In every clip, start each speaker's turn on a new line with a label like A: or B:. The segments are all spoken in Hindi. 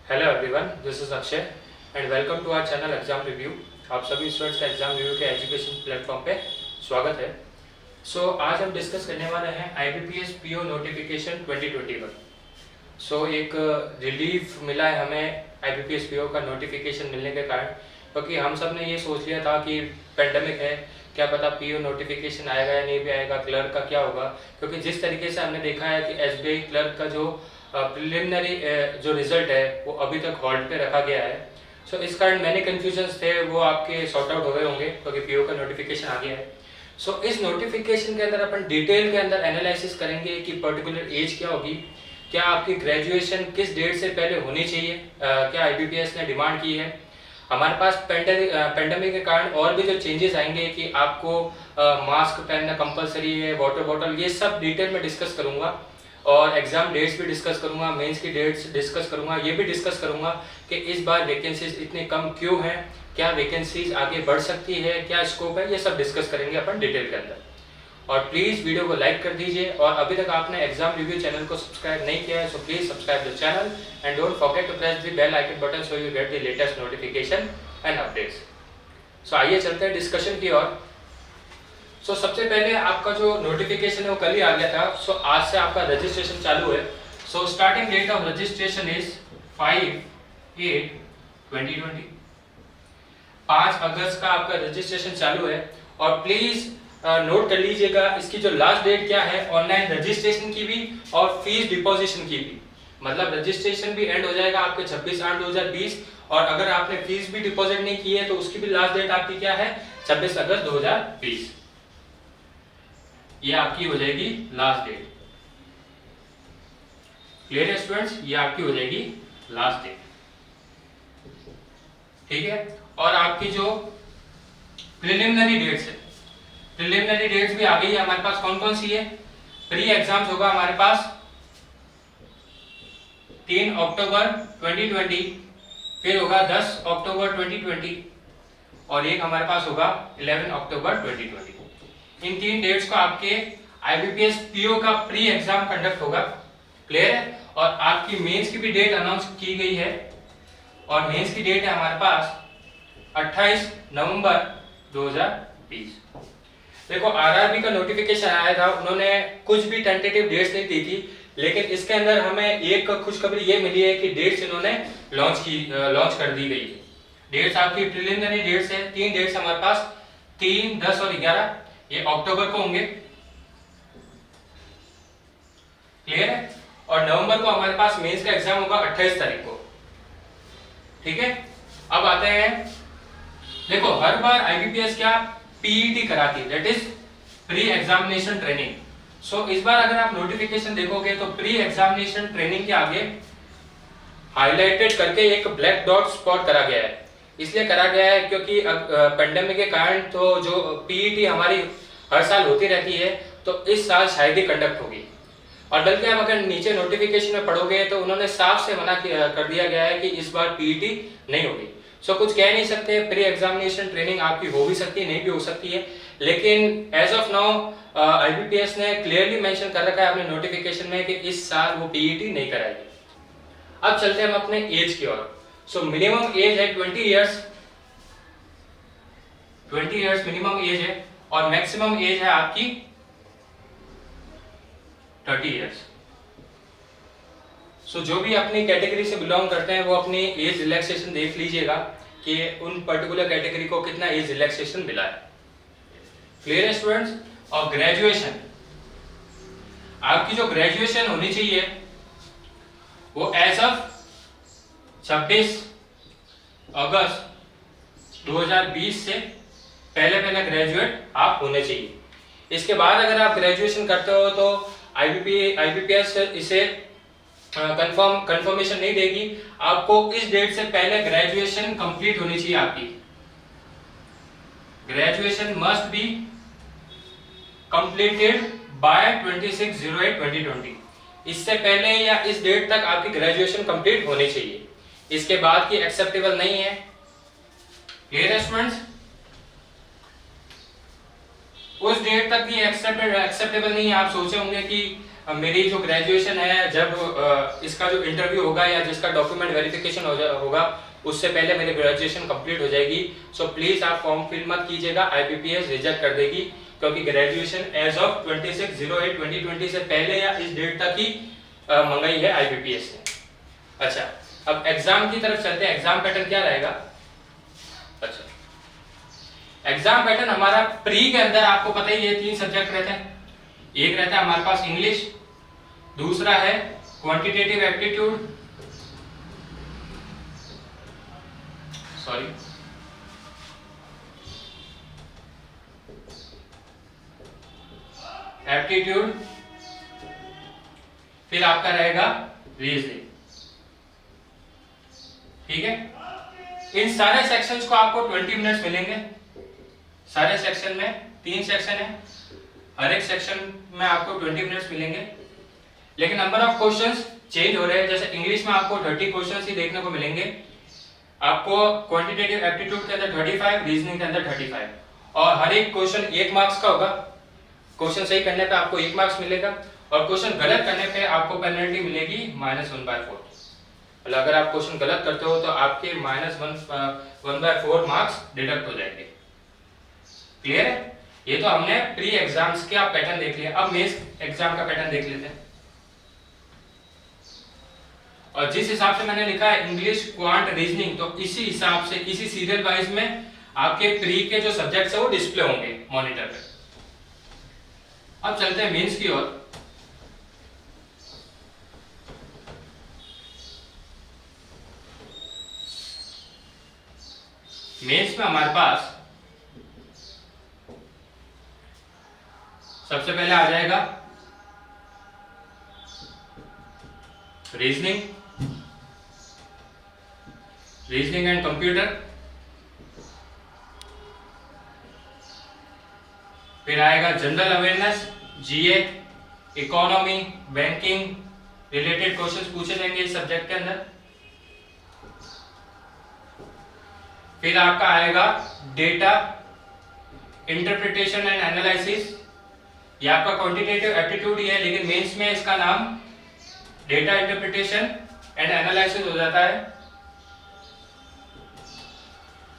A: Hello everyone, this is Akshay and welcome to our channel exam review. आप सभी स्टूडेंट्स का एग्जाम रिव्यू के एजुकेशन प्लेटफॉर्म पे स्वागत है। आज हम डिस्कस करने वाले हैं आईबीपीएस पीओ नोटिफिकेशन 2021। एक रिलीफ मिला है हमें आईबीपीएस पीओ का नोटिफिकेशन मिलने के कारण, क्योंकि हम सब ने ये सोच लिया था कि पेंडेमिक है, क्या पता पीओ नोटिफिकेशन आएगा या नहीं भी आएगा, क्लर्क का क्या होगा। क्योंकि जिस तरीके से हमने देखा है कि एसबीआई क्लर्क का जो प्रिलिमिनरी जो रिजल्ट है वो अभी तक होल्ड पे रखा गया है। इस कारण मैंने कन्फ्यूजन्स थे वो आपके सॉर्ट आउट हो गए होंगे, क्योंकि पीओ का नोटिफिकेशन आ गया है। इस नोटिफिकेशन के अंदर अपन डिटेल के अंदर एनालिसिस करेंगे कि पर्टिकुलर एज क्या होगी, क्या आपकी ग्रेजुएशन किस डेट से पहले होनी चाहिए, क्या आईबीपीएस ने डिमांड की है। हमारे पास पेंडेमिक के कारण और भी जो चेंजेस आएंगे कि आपको मास्क पहनना कंपलसरी है, वाटर बॉटल, ये सब डिटेल में डिस्कस करूंगा। और एग्जाम डेट्स भी डिस्कस करूंगा, मेंस की डेट्स डिस्कस करूंगा, ये भी डिस्कस करूंगा कि इस बार वैकेंसीज इतने कम क्यों हैं, क्या वैकेंसीज आगे बढ़ सकती है, क्या स्कोप है, ये सब डिस्कस करेंगे अपन डिटेल के अंदर। और प्लीज़ वीडियो को लाइक कर दीजिए, और अभी तक आपने एग्जाम रिव्यू चैनल को सब्सक्राइब नहीं किया है, so please subscribe the channel and don't forget to press the bell icon button so you get the latest notification and updates. आइए चलते हैं डिस्कशन की ओर। सबसे पहले आपका जो नोटिफिकेशन है वो कल ही आ गया था। आज से आपका रजिस्ट्रेशन चालू है। Starting date of registration is 5/8/2020। 5 अगस्त का आपका रजिस्ट्रेशन चालू है। और प्लीज नोट कर लीजिएगा, इसकी जो लास्ट डेट क्या है ऑनलाइन रजिस्ट्रेशन की भी और फीस डिपॉजिशन की भी। मतलब रजिस्ट्रेशन भी एंड हो जाएगा आपके 26/8/2020, और अगर आपने फीस भी डिपॉजिट नहीं की है तो उसकी भी लास्ट डेट आपकी क्या है, 26 अगस्त 2020। ये आपकी हो जाएगी लास्ट डेट। क्लियर है स्टूडेंट्स, ये आपकी हो जाएगी लास्ट डेट। ठीक है। और आपकी जो प्रिलिमिनरी डेट्स है, प्रिलिमिनरी डेट्स भी आ गई है हमारे पास। कौन कौन सी है? प्री एग्जाम्स होगा हमारे पास 3 अक्टूबर 2020, फिर होगा 10 अक्टूबर 2020, और एक हमारे पास होगा 11 अक्टूबर 2020। इन 3 डेट्स को आपके आईबीपीएस पीओ का प्री एग्जाम कंडक्ट होगा। क्लियर है। और आपकी मेंस की भी डेट अनाउंस की गई है, और मेंस की डेट है हमारे पास 28 नवंबर 2020। देखो आरआरबी का नोटिफिकेशन आया था, उन्होंने कुछ भी टेंटेटिव डेट्स नहीं दी थी, लेकिन इसके अंदर हमें एक खुशखबरी ये मिली है कि डेट्स इन्होंने लॉन्च कर दी गई है। डेट्स आपकी प्रिलिमिनरी डेट्स है, 3 डेट्स हमारे पास, 3, 10 और 11, ये अक्टूबर को होंगे। क्लियर है। और नवंबर को हमारे पास मेंस का एग्जाम होगा 28 तारीख को। ठीक है। अब आते हैं, देखो हर बार आईबीपीएस क्या पीईटी कराती है, that is pre examination training. इस बार अगर आप नोटिफिकेशन देखोगे तो प्री एग्जामिनेशन ट्रेनिंग के आगे हाईलाइटेड करके एक ब्लैक डॉट स्पॉट करा गया है। इसलिए करा गया है क्योंकि पेंडेमिक के कारण तो जो पीईटी हमारी हर साल होती रहती है, तो इस साल शायद ही कंडक्ट होगी। और बल्कि आप अगर नीचे नोटिफिकेशन में पढ़ोगे तो उन्होंने साफ से मना कर दिया गया है कि इस बार पीईटी नहीं होगी। कुछ कह नहीं सकते, प्री एग्जामिनेशन ट्रेनिंग आपकी हो भी सकती है, नहीं भी हो सकती है, लेकिन एज ऑफ नाउ आईबीपीएस ने क्लियरली मेंशन कर रखा है अपने नोटिफिकेशन में कि इस साल वो पीईटी नहीं कराएगी। अब चलते हैं हम अपने एज की ओर। मिनिमम एज है 20 इयर्स, 20 इयर्स मिनिमम एज है, और मैक्सिमम एज है आपकी 30 इयर्स। जो भी अपनी कैटेगरी से बिलोंग करते हैं वो अपनी एज रिलैक्सेशन देख लीजिएगा कि उन पर्टिकुलर कैटेगरी को कितना एज रिलैक्सेशन मिला है। क्लियर है स्टूडेंट्स। और ग्रेजुएशन, आपकी जो ग्रेजुएशन होनी चाहिए वो एज ऑफ 26 अगस्त 2020 से पहले ग्रेजुएट आप होने चाहिए। इसके बाद अगर आप ग्रेजुएशन करते हो तो आईबीपीएस इसे कंफर्मेशन नहीं देगी। आपको इस डेट से पहले ग्रेजुएशन कंप्लीट होनी चाहिए आपकी। Graduation must be completed by 26/08/2020। इससे पहले या इस डेट तक आपकी ग्रेजुएशन कंप्लीट होनी चाहिए, इसके बाद की एक्सेप्टेबल नहीं है। क्लियर है स्टूडेंट्स। उस डेट तक भी एक्सेप्टेबल नहीं है। आप सोचे होंगे कि मेरी जो ग्रेजुएशन है, जब इसका जो इंटरव्यू होगा या जिसका डॉक्यूमेंट वेरिफिकेशन होगा उससे पहले मेरी ग्रेजुएशन कंप्लीट हो जाएगी। सो प्लीज आप फॉर्म फिल मत कीजिएगा, आईबीपीएस रिजेक्ट कर देगी, क्योंकि ग्रेजुएशन एज ऑफ 26/08/2020 से पहले या इस डेट तक ही मंगाई है आईबीपीएस ने। अच्छा, अब एग्जाम की तरफ चलते हैं। एग्जाम पैटर्न क्या रहेगा? अच्छा, एग्जाम पैटर्न हमारा प्री के अंदर आपको पता ही है 3 सब्जेक्ट रहते हैं। एक रहता है हमारे पास इंग्लिश, दूसरा है क्वांटिटेटिव एप्टीट्यूड, एप्टीट्यूड, फिर आपका रहेगा रीजनिंग। ठीक है, इन सारे सेक्शंस को आपको 20 मिनट्स मिलेंगे। सारे सेक्शन में 3 सेक्शन है, हर एक सेक्शन में आपको 20 मिनट्स मिलेंगे, लेकिन नंबर ऑफ क्वेश्चंस चेंज हो रहे हैं। जैसे इंग्लिश में आपको 30 क्वेश्चंस ही देखने को मिलेंगे, आपको क्वांटिटेटिव एप्टीट्यूड के अंदर 35, रीजनिंग के अंदर 35, और हर एक क्वेश्चन 1 मार्क्स का होगा। क्वेश्चन सही करने पे आपको 1 मार्क्स मिलेगा, और क्वेश्चन गलत करने पे आपको पेनल्टी मिलेगी -1/4। मतलब अगर आप क्वेश्चन गलत करते हो तो आपके -1/4 मार्क्स डिडक्ट हो जाएंगे। क्लियर है? ये तो हमने प्री एग्जाम्स का पैटर्न देख लिया। अब मेंस एग्जाम का पैटर्न देख लेते हैं। और जिस हिसाब से मैंने लिखा है इंग्लिश, क्वांट, रीजनिंग, तो इसी हिसाब से इसी सीरियल वाइज में आपके प्री के जो सब्जेक्ट्स है वो डिस्प्ले होंगे मॉनिटर पे। अब चलते हैं मेंस की ओर। मेंस में हमारे पास सबसे पहले आ जाएगा रीजनिंग एंड कंप्यूटर, फिर आएगा जनरल अवेयरनेस, जीए, इकोनॉमी, बैंकिंग रिलेटेड क्वेश्चंस पूछे जाएंगे इस सब्जेक्ट के अंदर। फिर आपका आएगा डेटा इंटरप्रिटेशन एंड एनालिसिस। ये आपका क्वांटिटेटिव एप्टीट्यूड ही है, लेकिन मेंस में इसका नाम डेटा इंटरप्रिटेशन एंड एनालिसिस हो जाता है।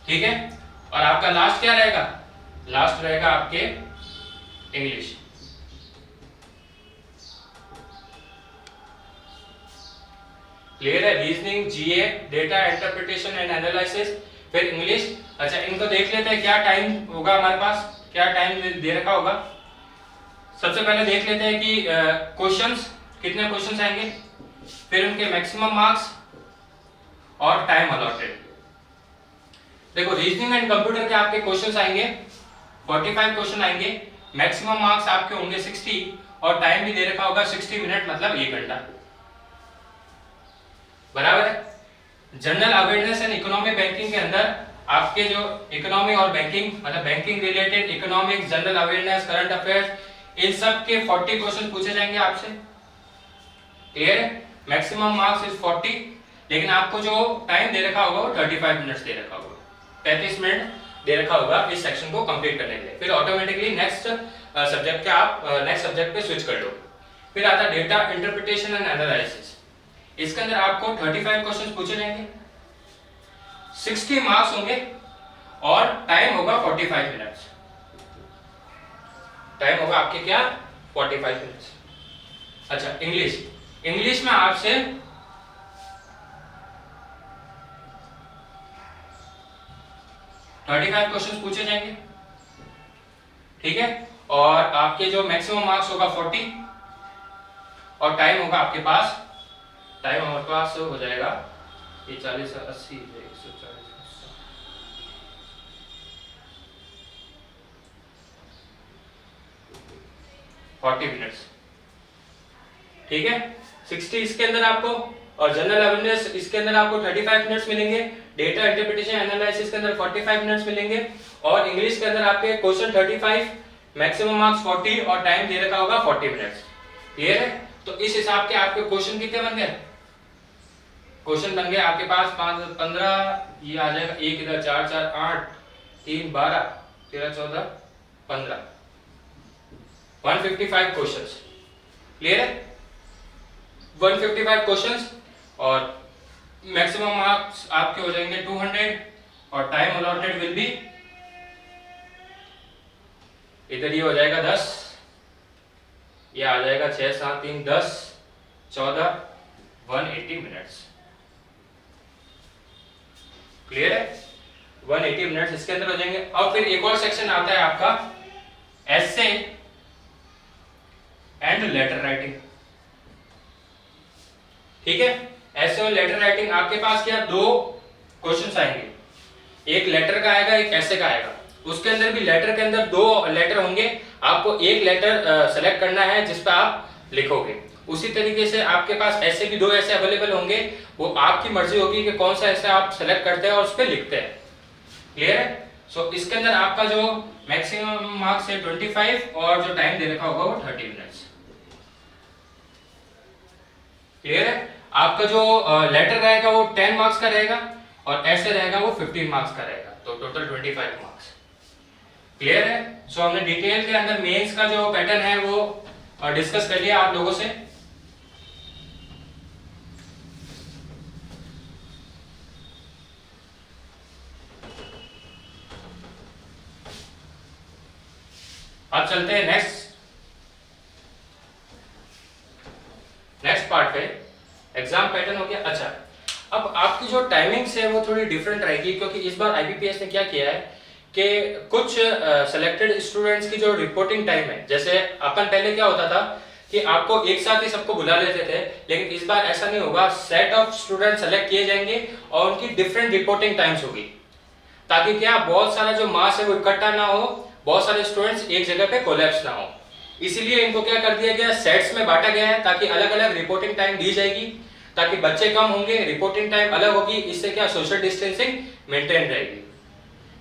A: ठीक है, और आपका लास्ट क्या रहेगा? लास्ट रहेगा आपके इंग्लिश। क्लियर है? Reasoning, GA, data interpretation and analysis, फिर इंग्लिश। अच्छा, इनको देख लेते हैं क्या टाइम होगा हमारे पास, क्या टाइम दे रखा होगा। सबसे पहले देख लेते हैं कि क्वेश्चंस कितने क्वेश्चंस आएंगे, फिर उनके मैक्सिमम मार्क्स और टाइम अलॉटेड। देखो, रीजनिंग एंड कंप्यूटर के आपके क्वेश्चंस आएंगे 45 क्वेश्चन आएंगे, मैक्सिमम मार्क्स आपके होंगे 60, और टाइम भी दे रखा होगा 60 मिनट, मतलब 1 घंटा। बराबर है? General awareness and economic banking के अंदर आपके जो इकोनॉमी और बैंकिंग, मतलब banking related, economics, general awareness, current affairs, इन सब के 40 क्वेश्चन पूछे जाएंगे आपसे। क्लियर है? मैक्सिमम मार्क्स इज 40, लेकिन आपको जो टाइम दे रखा होगा वो 35 मिनट्स दे रखा होगा, 35 मिनट दे रखा होगा इस सेक्शन को कंप्लीट करने के लिए। फिर ऑटोमेटिकली नेक्स्ट सब्जेक्ट के आप नेक्स्ट सब्जेक्ट पे स्विच कर लो। फिर आता है डेटा इंटरप्रिटेशन एंड एनालिसिस। इसके अंदर आपको 35 क्वेश्चंस पूछे जाएंगे, 60 मार्क्स होंगे, और टाइम होगा 45 मिनट्स। टाइम होगा आपके क्या? 45 मिनट्स। अच्छा, इंग्लिश में आपसे 35 क्वेश्चंस पूछे जाएंगे। ठीक है, और आपके जो मैक्सिमम मार्क्स होगा 40, और टाइम होगा आपके पास, टाइम हमारे पास हो जाएगा ये 40 80 140 40 मिनट्स। ठीक है, 60 इसके अंदर आपको, और जनरल अवेयरनेस इसके अंदर आपको 35 मिनट्स मिलेंगे, डेटा इंटरप्रिटेशन एनालिसिस के अंदर 45 मिनट्स मिलेंगे, और इंग्लिश के अंदर आपके क्वेश्चन 35, मैक्सिमम मार्क्स 40, और टाइम दे रखा होगा 40 मिनट्स। क्लियर है? तो इस हिसाब के आपके क्वेश्चन कितने बन गए? क्वेश्चन बन गए आपके पास 5 15, ये आ जाएगा 1 इधर 4 4 8 3 12 13 14 15, 155 क्वेश्चंस। क्लियर है? 155 क्वेश्चंस और मैक्सिमम मार्क्स आपके हो जाएंगे 200 और टाइम अलॉटेड विल बी, इधर ये हो जाएगा 10, ये आ जाएगा 6 7 3 10 14 180 मिनट्स। क्लियर है? 180 मिनट्स इसके अंदर हो जाएंगे। और फिर एक और सेक्शन आता है आपका एसे एंड लेटर राइटिंग। ठीक है, एसे और लेटर राइटिंग आपके पास क्या दो क्वेश्चंस आएंगे, एक लेटर का आएगा एक एसे का आएगा। उसके अंदर भी लेटर के अंदर दो लेटर होंगे, आपको एक लेटर सेलेक्ट करना है जिस पे आप लिखोगे। उसी तरीके से आपके पास ऐसे भी दो ऐसे अवेलेबल होंगे, वो आपकी मर्जी होगी कि कौन सा ऐसे आप सेलेक्ट करते हैं और उस पर लिखते हैं। क्लियर है? सो इसके अंदर आपका जो मैक्सिमम मार्क्स है 25 और जो टाइम दे रखा होगा वो 30 मिनट्स। क्लियर है? आपका जो लेटर रहेगा वो 10 मार्क्स का रहेगा और ऐसे रहेगा वो 15 मार्क्स का रहेगा, तो टोटल 25 मार्क्स। क्लियर है? सो हमने डिटेल के अंदर मेंस का जो पैटर्न है वो डिस्कस कर लिया आप लोगों से। अब चलते हैं नेक्स्ट पार्ट पे। एग्जाम पैटर्न हो गया। अच्छा, अब आपकी जो टाइमिंग्स है वो थोड़ी डिफरेंट रहेगी, क्योंकि इस बार आईबीपीएस ने क्या किया है कि कुछ सेलेक्टेड स्टूडेंट्स की जो रिपोर्टिंग टाइम है, जैसे अपन पहले क्या होता था कि आपको एक साथ ही सबको बुला लेते थे, लेकिन इस बार ऐसा नहीं होगा। सेट ऑफ स्टूडेंट सेलेक्ट किए जाएंगे और उनकी डिफरेंट रिपोर्टिंग टाइम्स होगी, ताकि क्या बहुत सारा जो मास है वो इकट्ठा ना हो, बहुत सारे स्टूडेंट्स एक जगह पे कोलैप्स ना हो। इसीलिए इनको क्या कर दिया गया, सेट्स में बांटा गया है, ताकि अलग अलग रिपोर्टिंग टाइम दी जाएगी, ताकि बच्चे कम होंगे, रिपोर्टिंग टाइम अलग होगी, इससे क्या सोशल डिस्टेंसिंग मेंटेन रहेगी।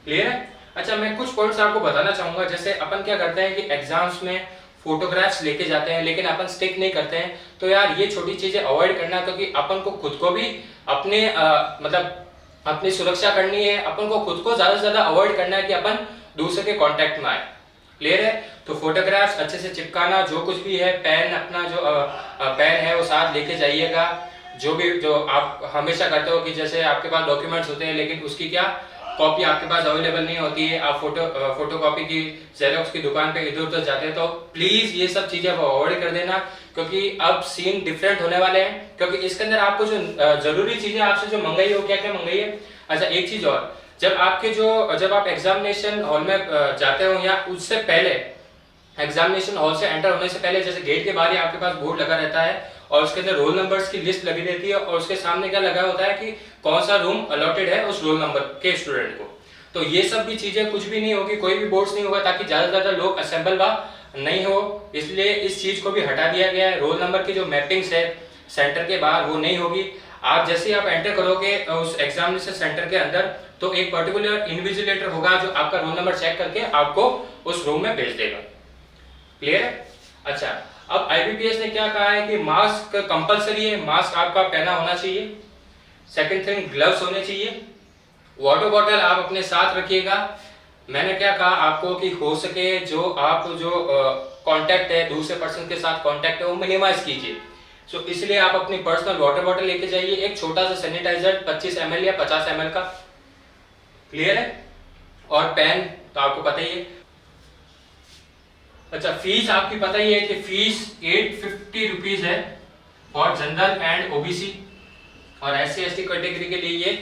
A: क्लियर है? अच्छा, मैं कुछ पॉइंट्स आपको बताना चाहूंगा। जैसे अपन क्या करते हैं कि एग्जाम्स में फोटोग्राफ्स लेके जाते हैं, लेकिन अपन स्टिक नहीं करते हैं, तो यार ये छोटी चीजें अवॉइड करना, क्योंकि अपन को खुद को भी अपने मतलब अपनी सुरक्षा करनी है, अपन को खुद को ज्यादा से ज्यादा अवॉइड करना है कि अपन दूसरे के कांटेक्ट में आए। क्लियर है? तो फोटोग्राफ्स अच्छे से चिपकाना, जो कुछ भी है, पेन अपना जो पेन है वो साथ लेके जाइएगा। जो आप हमेशा करते हो कि जैसे आपके पास डॉक्यूमेंट्स होते हैं लेकिन उसकी क्या कॉपी आपके पास अवेलेबल नहीं होती है, आप फोटो कॉपी की जेरोक्स की दुकान पे इधर उधर जाते हैं, तो प्लीज ये सब चीजें अवॉइड कर देना, क्योंकि अब सीन डिफरेंट होने वाले हैं। क्योंकि इसके अंदर आपको जो जरूरी चीजें आपसे जो मंगाई हो, क्या क्या मंगाई है। अच्छा, एक चीज और, जब आप एग्जामिनेशन हॉल में जाते हो या उससे पहले, एग्जामिनेशन हॉल से एंटर होने से पहले, जैसे गेट के बाहर ही आपके पास बोर्ड लगा रहता है और उसके अंदर रोल नंबर्स की लिस्ट लगी रहती है और उसके सामने क्या लगा होता है कि कौन सा रूम अलॉटेड है उस रोल नंबर के स्टूडेंट को। तो ये सब भी चीजें कुछ भी नहीं होगी, कोई भी बोर्ड्स नहीं होगा, ताकि ज्यादा से ज्यादा लोग असेंबल नहीं हो, इसलिए इस चीज को भी हटा दिया गया है। रोल नंबर की जो मैपिंग्स है सेंटर के बाहर वो नहीं होगी। आप जैसे ही आप एंटर करोगे उस एग्जामिनेशन सेंटर के अंदर, तो एक पर्टिकुलर इन्विजिलेटर होगा जो आपका रोल नंबर चेक करके आपको उस रूम में भेज देगा। क्लियर है? अच्छा, अब आईबीपीएस ने क्या कहा है कि मास्क कंपलसरी है, मास्क आपका पहना होना चाहिए। सेकंड थिंग, ग्लव्स होने चाहिए। वाटर बॉटल आप अपने साथ रखिएगा। मैंने क्या कहा आपको कि हो सके जो आप जो कांटेक्ट है, दूसरे पर्सन के साथ कांटेक्ट है, वो मिनिमाइज कीजिए। सो इसलिए आप अपनी पर्सनल वाटर बॉटल लेके जाइए, एक छोटा सा सैनिटाइजर 25 ml या 50 ml का। क्लियर है? और पेन तो आपको पता ही है। अच्छा, फीस आपकी पता ही है कि फीस 850 रुपीज है फॉर जनरल एंड ओबीसी, और SC/ST कैटेगरी के लिए ये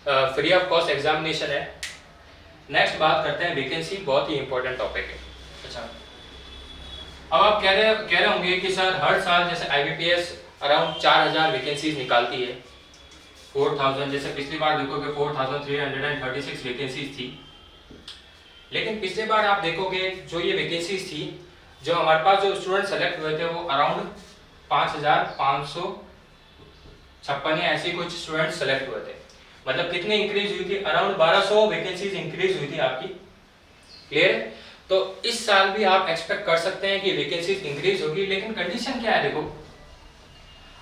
A: फ्री ऑफ कॉस्ट एग्जामिनेशन है। नेक्स्ट बात करते हैं वैकेंसी, बहुत ही इंपॉर्टेंट टॉपिक है। अच्छा, अब आप कह रहे होंगे कि सर हर साल जैसे आईबीपीएस अराउंड 4000 वैकेंसीज निकालती है, 4000, जैसे पिछली बार देखोगे 4336 वैकेंसीज थी। लेकिन पिछले बार आप देखोगे जो ये वैकेंसीज थी, जो हमारे पास जो स्टूडेंट सेलेक्ट हुए थे वो अराउंड 5556 या ऐसे कुछ स्टूडेंट सेलेक्ट हुए थे। मतलब कितनी इंक्रीज हुई थी? अराउंड 1200 वैकेंसीज इंक्रीज हुई थी आपकी। क्लियर है? तो इस साल भी आप एक्सपेक्ट कर सकते हैं कि वैकेंसीज इंक्रीज होगी, लेकिन कंडीशन क्या है? देखो,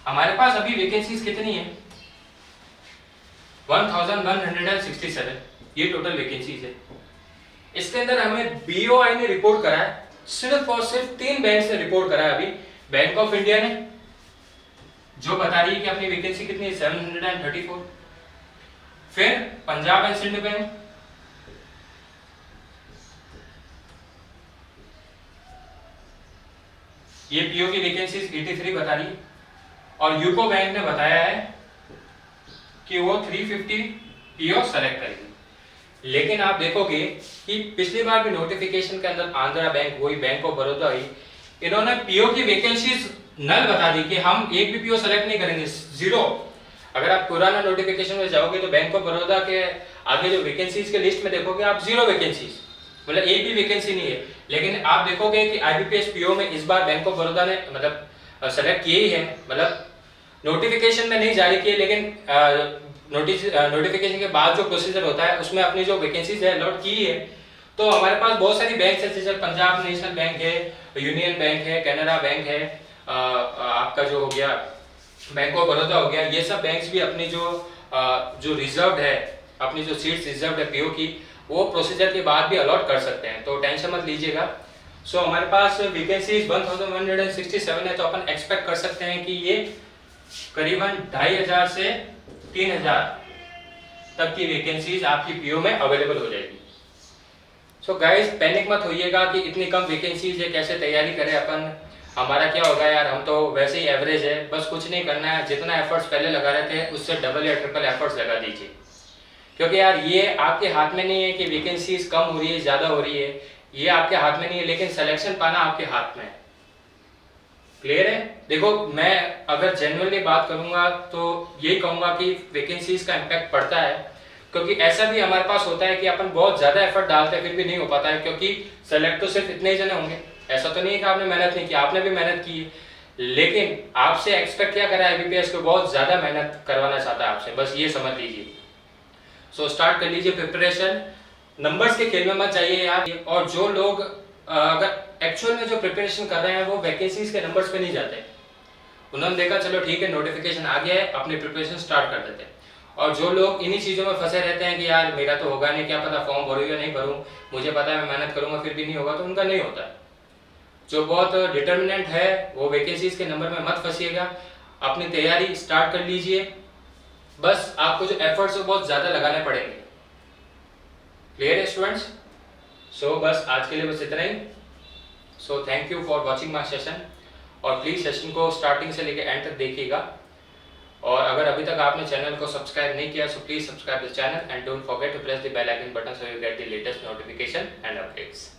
A: हमारे पास अभी वैकेंसीज कितनी है? 1167, ये टोटल वैकेंसीज है। इसके अंदर हमें बीओआई ने रिपोर्ट करा है, सिर्फ और सिर्फ 3 बैंक्स ने रिपोर्ट करा है अभी, बैंक ऑफ इंडिया ने जो बता रही है कि अपनी वैकेंसी कितनी है 734। फिर पंजाब एंड सिंध बैंक, ये पीओ की वैकेंसी 83 बता रही है। और यूको बैंक ने बताया है कि वो 350 पीओ सेलेक्ट करेगी। लेकिन आप देखोगे कि पिछली बार भी नोटिफिकेशन के अंदर आंध्रा बैंक हुई, बैंक ऑफ बड़ौदा हुई, इन्होंने पीओ की वैकेंसीज नल बता दी कि हम एक भी पीओ सेलेक्ट नहीं करेंगे, जीरो। अगर आप पुराना नोटिफिकेशन में जाओगे तो बैंक ऑफ बड़ौदा के आगे जो वैकेंसीज के लिस्ट में देखोगे आप जीरो वैकेंसीज, मतलब एक भी वैकेंसी नहीं है। लेकिन आप देखोगे कि आईबीपीएस पीओ में इस बार बैंक ऑफ बड़ौदा ने मतलब सेलेक्ट किए ही है, मतलब नोटिफिकेशन में नहीं जारी किए, लेकिन नोटिफिकेशन के बाद जो प्रोसीजर होता है उसमें अपनी जो वैकेंसीज है अलॉट की है। तो हमारे पास बहुत सारी बैंक है, जैसे पंजाब नेशनल बैंक है, यूनियन बैंक है, कैनरा बैंक है, आपका जो हो गया बैंक ऑफ बड़ौदा हो गया, ये सब बैंक्स भी अपनी जो रिजर्व है, अपनी जो सीट्स रिजर्व है पीओ की, वो प्रोसीजर के बाद भी अलॉट कर सकते हैं, तो टेंशन मत लीजिएगा। सो हमारे पास वैकेंसीज 1167 है, तो अपन एक्सपेक्ट कर सकते हैं कि ये करीबन 2500 से 3000 तक की वैकेंसीज आपकी पीओ में अवेलेबल हो जाएगी। सो गाइस पैनिक मत होइएगा कि इतनी कम वैकेंसीज है, कैसे तैयारी करें अपन, हमारा क्या होगा यार, हम तो वैसे ही एवरेज है। बस कुछ नहीं करना है, जितना एफर्ट्स पहले लगा रहे थे उससे डबल या ट्रिपल एफर्ट्स लगा दीजिए, क्योंकि यार ये आपके हाथ में नहीं है कि वैकेंसीज कम हो रही है ज़्यादा हो रही है, ये आपके हाथ में नहीं है, लेकिन सिलेक्शन पाना आपके हाथ में है। क्लियर है? देखो मैं अगर जेन्युइनली बात करूंगा तो यही कहूंगा कि वैकेंसीज का इम्पैक्ट पड़ता है, क्योंकि ऐसा भी हमारे पास होता है कि अपन बहुत ज़्यादा एफर्ट डालते हैं फिर भी नहीं हो पाता है, क्योंकि सेलेक्ट तो सिर्फ इतने ही जने होंगे। ऐसा तो नहीं है कि आपने मेहनत नहीं की, आपने भी मेहनत की है, लेकिन आपसे एक्सपेक्ट क्या करा है आईबीपीएस को, बहुत ज़्यादा मेहनत करवाना चाहता है आपसे, बस ये समझ लीजिए। सो स्टार्ट कर लीजिए प्रिपरेशन, नंबर्स के खेल में मत जाइए यार। और जो लोग अगर एक्चुअल में जो प्रिपरेशन कर रहे हैं वो वैकेंसीज के नंबर्स पे नहीं जाते, उन्होंने देखा चलो ठीक है नोटिफिकेशन आ गया है, अपनी प्रिपरेशन स्टार्ट कर देते हैं। और जो लोग इन्हीं चीज़ों में फंसे रहते हैं कि यार मेरा तो होगा नहीं, क्या पता फॉर्म भरूँ या नहीं भरूँ, मुझे पता है मैं मेहनत करूँगा फिर भी नहीं होगा, तो उनका नहीं होता। जो बहुत डिटर्मिनेंट है वो वैकेंसीज के नंबर में मत फंसिएगा, अपनी तैयारी स्टार्ट कर लीजिए, बस आपको जो एफर्ट्स है बहुत ज़्यादा लगाने पड़ेंगे। क्लियर है स्टूडेंट्स? सो बस आज के लिए बस इतना ही। So thank you for watching my session, और प्लीज़ सेशन को स्टार्टिंग से लेकर एंड तक देखिएगा। और अगर अभी तक आपने चैनल को सब्सक्राइब नहीं किया so please subscribe the channel and don't forget to press the bell icon button so you get the latest notification and updates.